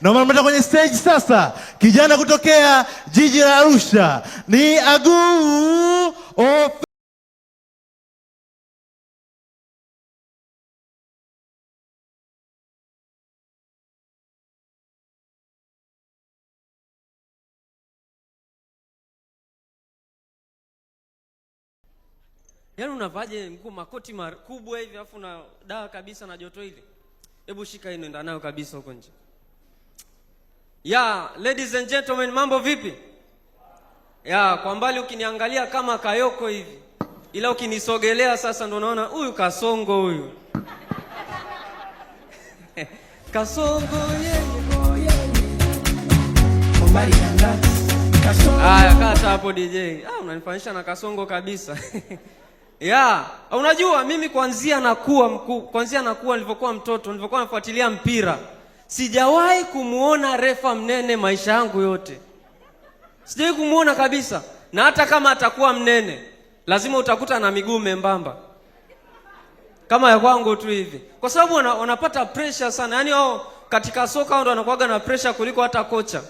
Naomba mpata kwenye stage sasa, kijana kutokea jiji la Arusha ni Aguu of Yaani unavaje nguo makoti makubwa hivi afu na dawa kabisa na joto hili? Hebu shika hii nenda nayo kabisa huko nje. Ladies and gentlemen, mambo vipi? Kwa mbali ukiniangalia kama Kayoko hivi. Ila ukinisogelea sasa ndo naona huyu Kasongo huyu. Kasongo kata hapo DJ. Unanifanyisha na Kasongo kabisa. Unajua mimi kuanzia nakuwa nilipokuwa mtoto, nilipokuwa nafuatilia mpira, sijawahi kumuona refa mnene maisha yangu yote. Sijawahi kumuona kabisa. Na hata kama atakuwa mnene, lazima utakuta na miguu membamba. Kama ya kwangu tu hivi. Kwa sababu wanapata pressure sana. Yaani wao katika soka ndo wanakuwaga na pressure kuliko hata kocha.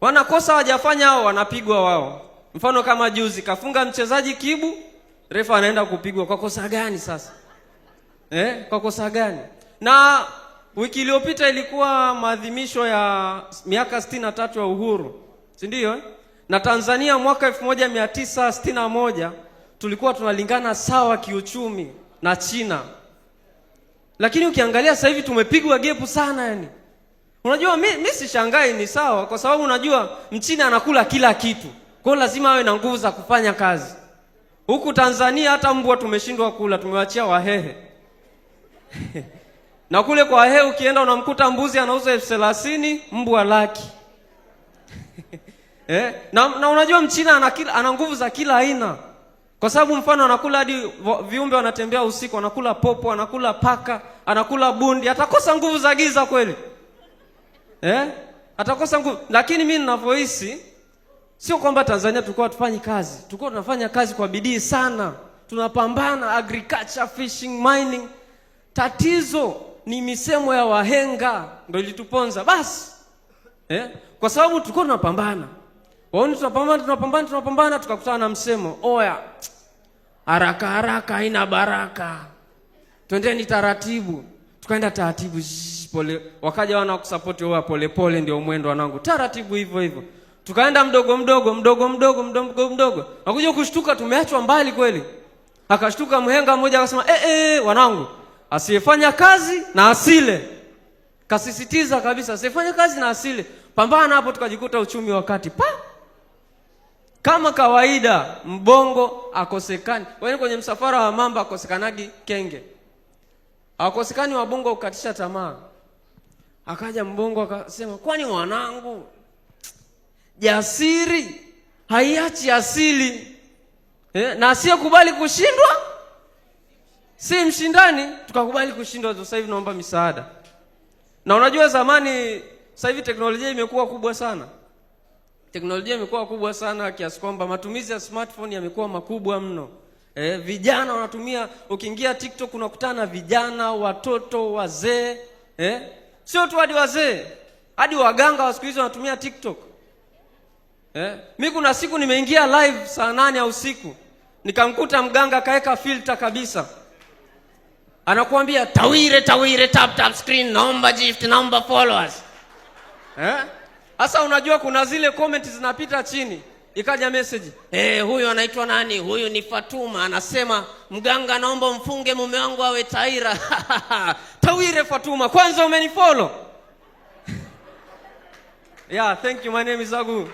Wanakosa wajafanya hao, wanapigwa wao. Mfano kama juzi kafunga mchezaji kibu, refa anaenda kupigwa. Kwa kosa gani sasa? Kwa kosa gani? Na wiki iliyopita ilikuwa maadhimisho ya miaka 63 ya uhuru. Si ndio? Na Tanzania mwaka 1961 tulikuwa tunalingana sawa kiuchumi na China. Lakini ukiangalia sasa hivi tumepigwa gepu sana yani. Unajua mimi sishangai, ni sawa kwa sababu unajua Mchina anakula kila kitu. Kwa hiyo lazima awe na nguvu za kufanya kazi. Huku Tanzania hata mbwa tumeshindwa kula, tumewachia Wahehe. Na kule kwa Wahehe ukienda unamkuta mbuzi anauza 30,000, mbwa laki. Na unajua Mchina ana nguvu za kila aina. Kwa sababu mfano anakula hadi viumbe wanatembea usiku, anakula popo, anakula paka, anakula bundi, atakosa nguvu za giza kweli? Atakosa nguvu. Lakini mimi ninavyohisi sio kwamba Tanzania tulikuwa tufanyi kazi. Tulikuwa tunafanya kazi kwa bidii sana. Tunapambana agriculture, fishing, mining. Tatizo ni misemo ya wahenga ndio ilituponza basi. Kwa sababu tulikuwa tunapambana. Waoni tunapambana tukakutana na msemo, oya, haraka haraka haina baraka. Twendeni taratibu. Tukaenda taratibu pole. Wakaja wana kusupport wao pole pole ndio mwendo wanangu. Taratibu hivyo hivyo. Tukaenda mdogo mdogo. Nakuja kushtuka tumeachwa mbali kweli. Akashtuka mhenga mmoja akasema, wanangu, asiyefanya kazi na asile. Kasisitiza kabisa, asiyefanya kazi na asile. Pambana hapo, tukajikuta uchumi wakati kama kawaida mbongo akosekani. Wewe kwenye msafara wa mamba akosekanagi kenge. Akosekani wa bongo ukatisha tamaa. Akaja mbongo akasema, kwani wanangu, jasiri haiachi asili. Na asiyekubali kushindwa si mshindani. Tukakubali kushindwa, sasa hivi naomba misaada. Na unajua zamani, sasa hivi teknolojia imekuwa kubwa sana. Teknolojia imekuwa kubwa sana kiasi kwamba matumizi ya smartphone yamekuwa makubwa mno. Vijana wanatumia, ukiingia TikTok unakutana na vijana, watoto, wazee. Sio tu hadi wazee, hadi waganga wa siku hizo wanatumia TikTok. Mimi kuna siku nimeingia live saa 8 ya usiku. Nikamkuta mganga kaeka filter kabisa. Anakuambia tawire tap screen, naomba gift, naomba followers. Sasa unajua kuna zile comment zinapita chini. Ikaja message, huyu anaitwa nani? Huyu ni Fatuma, anasema mganga naomba mfunge mume wangu awe taira. Tawire Fatuma, kwanza umenifollow? Thank you, my name is Aguu.